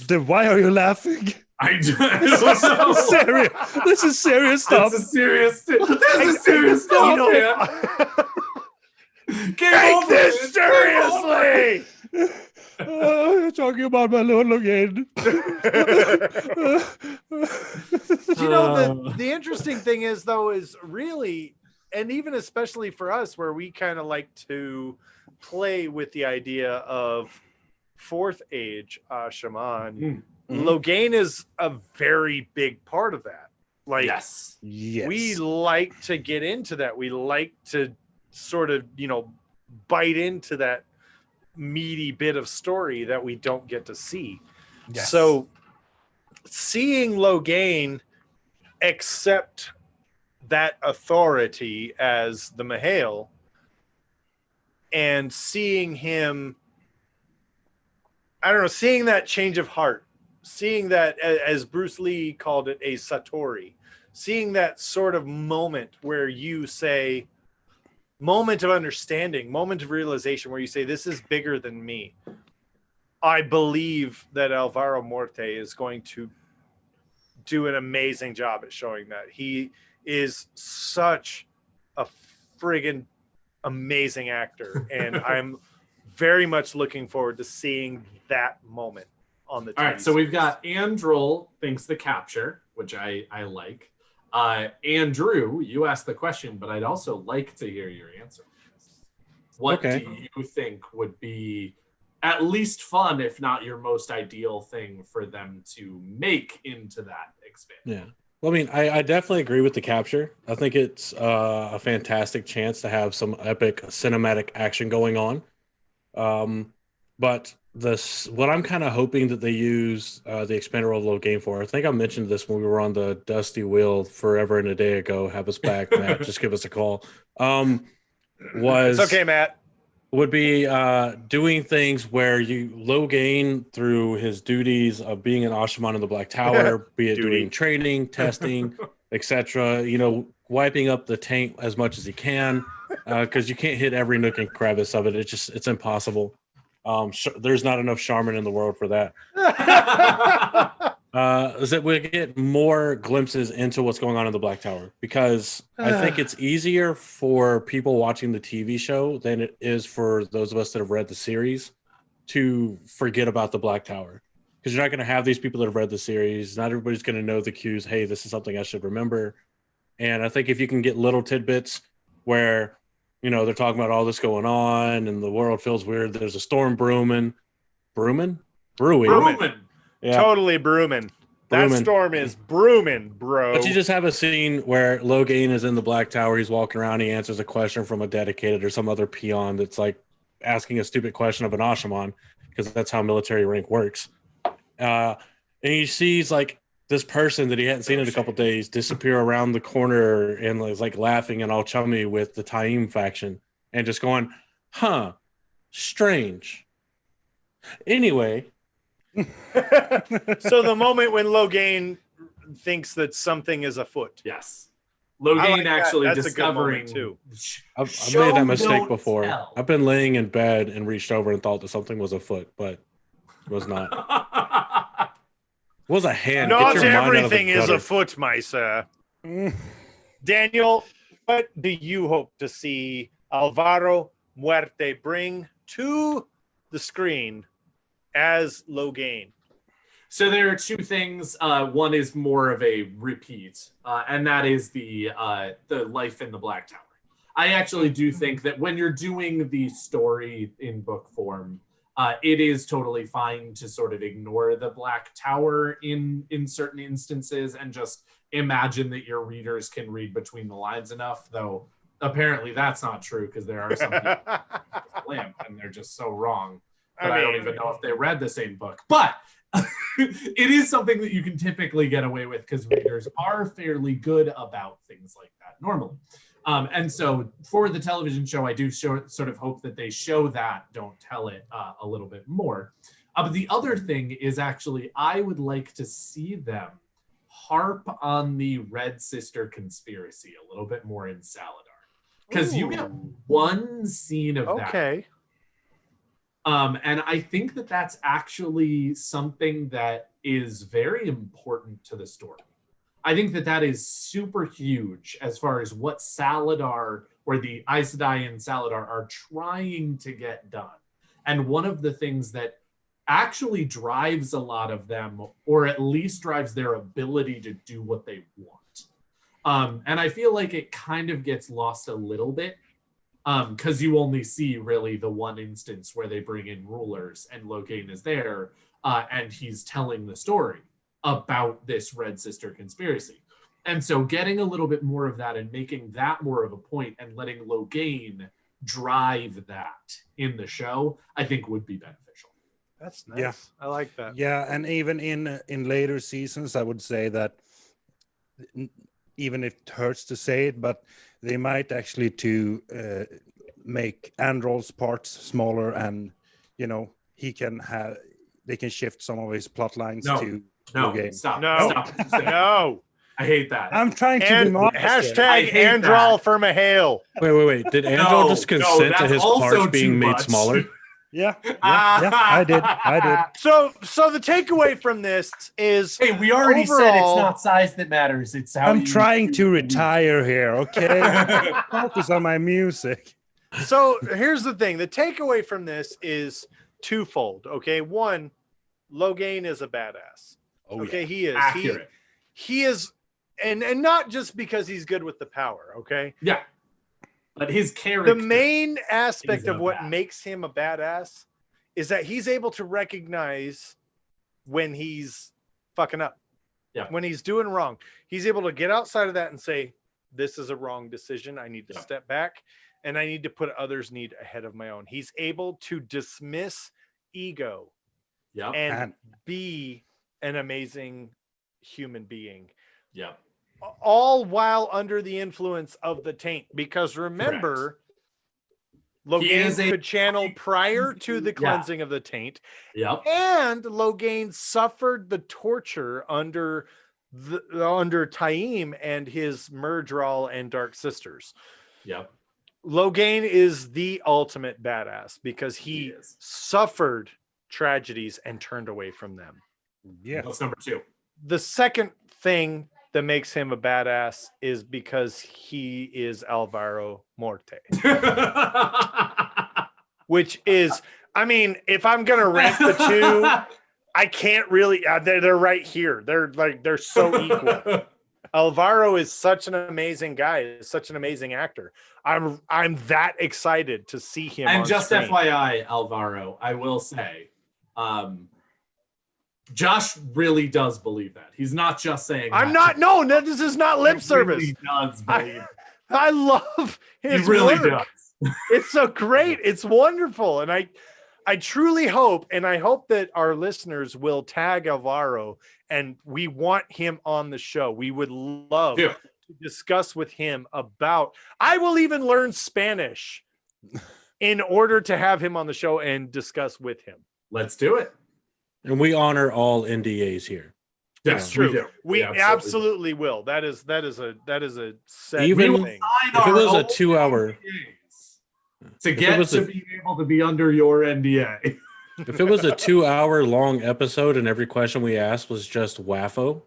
Then why are you laughing? I don't This know. is serious. This is serious stuff. This is serious. This is serious stuff, man. Take this seriously. You're talking about my little Logain. You know, the interesting thing is, though, is really, and even especially for us, where we kind of like to play with the idea of fourth age Asha'man. Logain is a very big part of that. Like, yes. We like to get into that. We like to sort of, bite into that meaty bit of story that we don't get to see. Yes. So seeing Logain accept that authority as the Mahale and seeing him, I don't know, seeing that change of heart, seeing that, as Bruce Lee called it, a satori, seeing that sort of moment where you say, moment of understanding, moment of realization, where you say, this is bigger than me. I believe that Alvaro Morte is going to do an amazing job at showing that. He is such a friggin' amazing actor, and I'm very much looking forward to seeing that moment on the TV All right, so we've got Androl thinks the capture, which I like. Andrew, you asked the question, but I'd also like to hear your answer. What do you think would be at least fun, if not your most ideal thing for them to make into that expansion? Yeah. Well, I mean, I definitely agree with the capture. I think it's a fantastic chance to have some epic cinematic action going on. But what I'm kind of hoping that they use the expanded role of Logain for, I think I mentioned this when we were on the Dusty Wheel forever and a day ago. Have us back, Matt. Just give us a call. It's okay, Matt. Would be doing things where Logain, through his duties of being an Asha'man in the Black Tower, be it doing training, testing, etc., wiping up the tank as much as he can, because you can't hit every nook and crevice of it. It's impossible. There's not enough Charmin in the world for that. Is that we get more glimpses into what's going on in the Black Tower, because I think it's easier for people watching the TV show than it is for those of us that have read the series to forget about the Black Tower, because you're not going to have these people that have read the series. Not everybody's going to know the cues. Hey, this is something I should remember. And I think if you can get little tidbits where they're talking about all this going on and the world feels weird. There's a storm brewing. Brewing. Yeah. Totally brewing. That Brewing. storm is brewing, bro. But you just have a scene where Logain is in the Black Tower. He's walking around. He answers a question from a dedicated or some other peon that's like asking a stupid question of an Asha'man, because that's how military rank works. And he sees like this person that he hadn't seen in a couple days disappear around the corner and is like laughing and all chummy with the Taim faction and just going, huh, strange. Anyway. So the moment when Logain thinks that something is afoot. Yes. Logain like actually that. That's a good discovering moment, too. I've Show, made that mistake don't before. tell. I've been laying in bed and reached over and thought that something was afoot, but it was not. It was a hand. Not Get your mind out of the everything is gutter. afoot, my sir. Daniel, what do you hope to see Alvaro Muerte bring to the screen as Logain? So there are two things. One is more of a repeat, and that is the life in the Black Tower. I actually do think that when you're doing the story in book form, it is totally fine to sort of ignore the Black Tower in certain instances and just imagine that your readers can read between the lines enough, though apparently that's not true, because there are some people limp and they're just so wrong. But I don't even know if they read the same book. But it is something that you can typically get away with because readers are fairly good about things like that normally. And so for the television show, I do sort of hope that they show that, don't tell it a little bit more. But the other thing is actually, I would like to see them harp on the Red Sister conspiracy a little bit more in Saladar. Because you get one scene of that. Okay. And I think that that's actually something that is very important to the story. I think that that is super huge as far as what Saladar, or the Aes Sedai and Saladar, are trying to get done. And one of the things that actually drives a lot of them, or at least drives their ability to do what they want. And I feel like it kind of gets lost a little bit, because you only see really the one instance where they bring in rulers and Logain is there, and he's telling the story about this Red Sister conspiracy. And so getting a little bit more of that and making that more of a point and letting Logain drive that in the show, I think would be beneficial. That's nice. Yeah. I like that. Yeah, and even in later seasons, I would say that even if it hurts to say it, but they might actually to make Androl's parts smaller, and they can shift some of his plot lines to Logain. Stop. No. Stop. No. I hate that. I'm trying to be modest. I Hashtag hate Androl that. for Mahale. Wait. Did Androl just consent to that's his also parts being too made much. smaller? Yeah, I did. So the takeaway from this is, Hey, we already said it's overall- not size that matters. It's how I'm you trying to do it. retire here, okay? Focus on my music. so here's the thing. The takeaway from this is twofold. Okay. One, Logain is a badass. Okay, he is. Accurate. He is, and not just because he's good with the power, okay? Yeah. But his character. The main aspect is of a what badass. makes him a badass is that he's able to recognize when he's fucking up. Yeah. When he's doing wrong. He's able to get outside of that and say, this is a wrong decision. I need to Yeah. step back, and I need to put others' need ahead of my own. He's able to dismiss ego Yep. and be an amazing human being, Yep. all while under the influence of the taint. Because remember, Logain is a- could channel prior to the Yeah. cleansing of the taint, Yep. and Logain suffered the torture under Taim and his Murdral and Dark Sisters. Yep. Logain is the ultimate badass because he is. suffered tragedies and turned away from them. Yeah. That's number 2. The second thing that makes him a badass is because he is Alvaro Morte, which is, I mean, if I'm gonna rank the two, I can't really. They're right here. They're so equal. Alvaro is such an amazing guy, is such an amazing actor. I'm that excited to see him. And on just screen. FYI, Alvaro, I will say, Josh really does believe that. He's not just saying. I'm not. No, this is not lip service. He does believe. I love his He really work. does. It's so great. It's wonderful, and I truly hope, and I hope that our listeners will tag Alvaro, and we want him on the show. We would love to discuss with him about. I will even learn Spanish in order to have him on the show and discuss with him. Let's do it. And we honor all NDAs here. Yes, True. we do. We absolutely will. That is a set Even thing. if it was a 2-hour to get to being able to be under your NDA. If it was a 2-hour long episode and every question we asked was just waffo,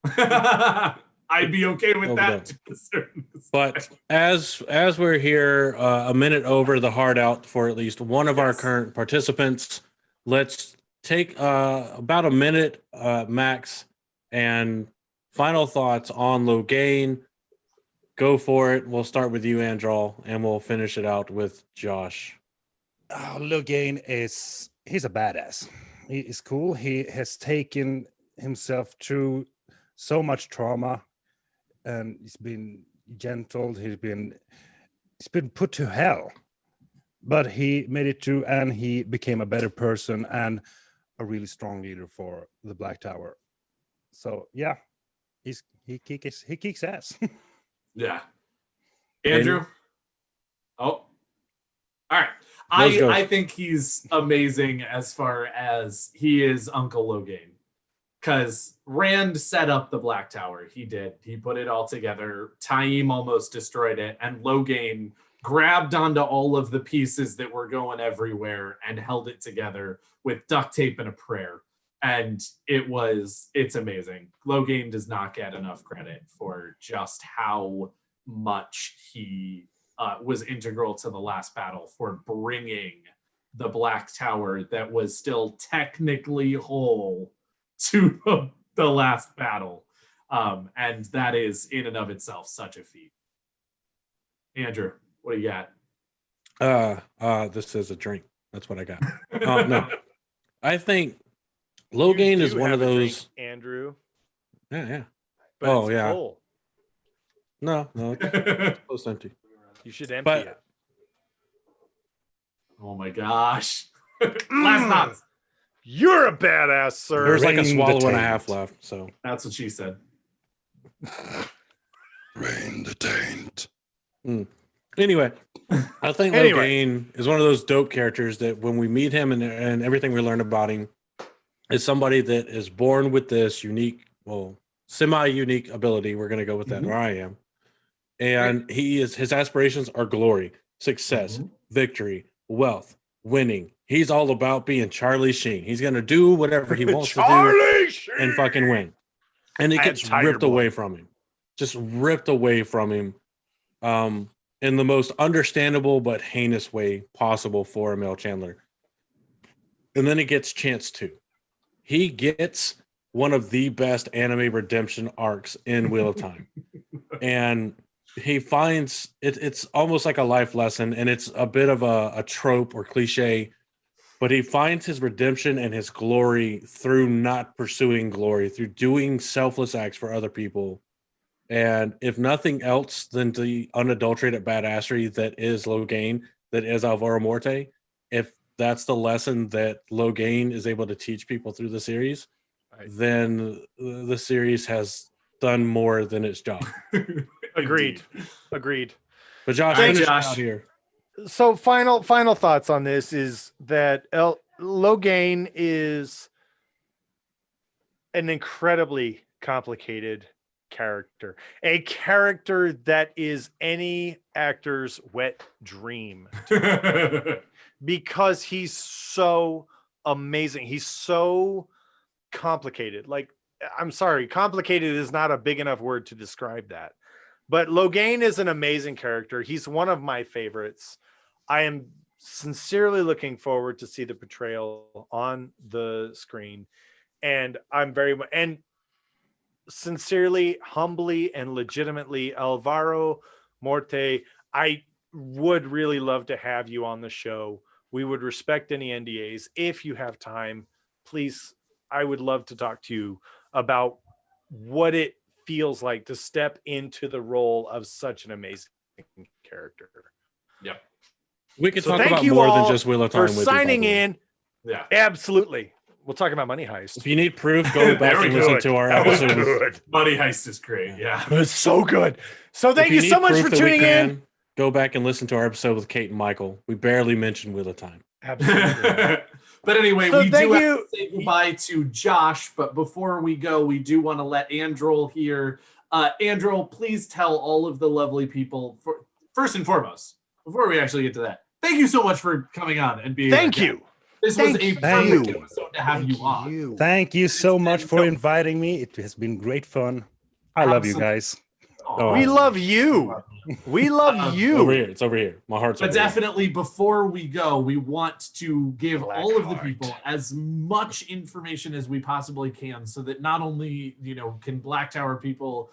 I'd be okay with that. To a certain but as we're here a minute over the hard out for at least one of our current participants, let's take about a minute max and final thoughts on Logain. Go for it. We'll start with you, Androl, and we'll finish it out with Josh. Logain he's a badass. He is cool. He has taken himself through so much trauma, and he's been gentle. He's been put to hell, but he made it through, and he became a better person and a really strong leader for the Black Tower. So yeah, he kicks ass. Yeah. Andrew? Oh. All right. I think he's amazing as far as he is Uncle Logain. Because Rand set up the Black Tower. He did. He put it all together. Taim almost destroyed it. And Logain grabbed onto all of the pieces that were going everywhere and held it together with duct tape and a prayer. And it's amazing. Logain does not get enough credit for just how much he was integral to the last battle for bringing the Black Tower that was still technically whole to the last battle. And that is in and of itself such a feat. Andrew, what do you got? This is a drink. That's what I got. No, I think Logain is one of those. Drink, Andrew. Yeah. But it's full. No, it's close to empty. You should empty it. Oh my gosh. Last thoughts. You're a badass, sir. There's like a swallow and a half left. So that's what she said. Rain the taint. Anyway, I think Logain is one of those dope characters that when we meet him and everything we learn about him is somebody that is born with this unique, semi-unique ability. We're going to go with that, where I am. And his aspirations are glory, success, victory, wealth, winning. He's all about being Charlie Sheen. He's going to do whatever he wants to do and fucking win. And it gets ripped away from him. Just ripped away from him in the most understandable but heinous way possible for a male Chandler. And then it gets Chance 2. He gets one of the best anime redemption arcs in Wheel of Time. And he finds it's almost like a life lesson, and it's a bit of a trope or cliche, but he finds his redemption and his glory through not pursuing glory, through doing selfless acts for other people. And if nothing else than the unadulterated badassery that is Logain, that is Alvaro Morte, if that's the lesson that Logain is able to teach people through the series, then the series has done more than its job. Agreed. But Josh, out here. So final thoughts on this is that Logain is an incredibly complicated character, a character that is any actor's wet dream because he's so amazing. He's so complicated. Like, I'm sorry, complicated is not a big enough word to describe that. But Logain is an amazing character. He's one of my favorites. I am sincerely looking forward to see the portrayal on the screen. And I'm very much, and sincerely, humbly, and legitimately, Alvaro Morte, I would really love to have you on the show. We would respect any NDAs. If you have time, please, I would love to talk to you about what it feels like to step into the role of such an amazing character. Yep. We can So talk thank about you more all than just Wheel of Time for with signing you, by the way. in. Yeah. Absolutely. We'll talk about Money Heist. If you need proof, go back Very and listen good. to our That was episode. good. Money Heist is great. Yeah. It was so good. So thank If you need so much proof for that we tuning in. can, go back and listen to our episode with Kate and Michael. We barely mentioned Wheel of Time. Absolutely. But anyway, So we thank do have you. to say goodbye to Josh. But before we go, we do want to let Androl here. Androl, please tell all of the lovely people, first and foremost, before we actually get to that, thank you so much for coming on and being. Thank our you. guest. This Thank was a you. perfect episode to have you on. Thank you so It's much been for so- inviting me. It has been great fun. I love you Absolutely. guys. Aw. We love you. We love It's over you. here. It's over here. My heart's But over here. definitely, before we go, we want to give Black all of the heart. people as much information as we possibly can, so that not only can Black Tower people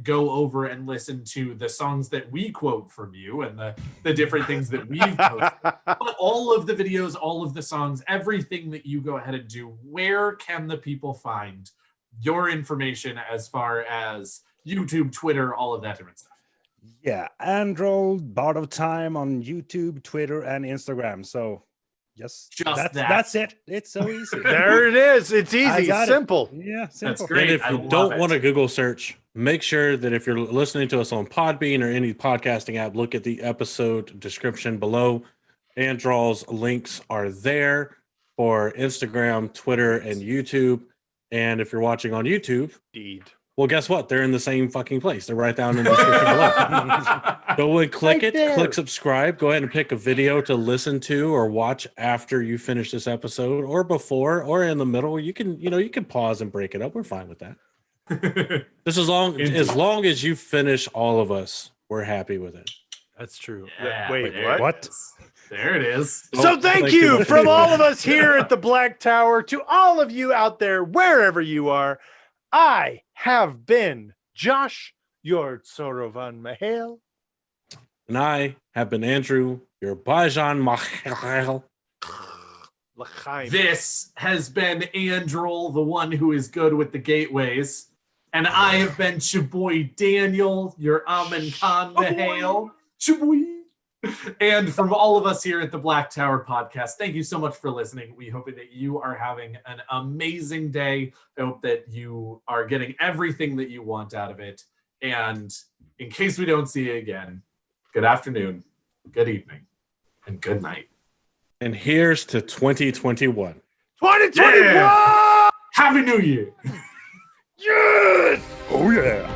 go over and listen to the songs that we quote from you and the different things that we've posted, but all of the videos, all of the songs, everything that you go ahead and do. Where can the people find your information as far as YouTube, Twitter, all of that different stuff? Yeah, Androl, Bard of Time on YouTube, Twitter, and Instagram. So Just that's it. It's so easy. There it is. It's I easy. It's got it. simple. Yeah, simple. great. And if I you love don't it. want to Google search, make sure that if you're listening to us on Podbean or any podcasting app, look at the episode description below. Androl's links are there for Instagram, Twitter, and YouTube. And if you're watching on YouTube, Indeed. well, guess what? They're in the same fucking place. They're right down in the description below. Go and click Right it, there. click subscribe. Go ahead and pick a video to listen to or watch after you finish this episode, or before, or in the middle. You can pause and break it up. We're fine with that. Just as long as you finish all of us, we're happy with it. That's true. Yeah, Wait, there what? it What? is. There it is. So thank thank you you from all of us here at the Black Tower to all of you out there, wherever you are. I have been Josh, your Sorovan Mahale. And I have been Andrew, your Bajan Mahal. L'chaim. This has been Androl, the one who is good with the gateways. And I have been Chaboy Daniel, your Amin Khan Mahale. Chaboy. And from all of us here at the Black Tower podcast, thank you so much for listening. We hope that you are having an amazing day. I hope that you are getting everything that you want out of it. And in case we don't see you again, good afternoon, good evening, and good night. And here's to 2021. 2021! Happy New Year! Yes! Oh yeah.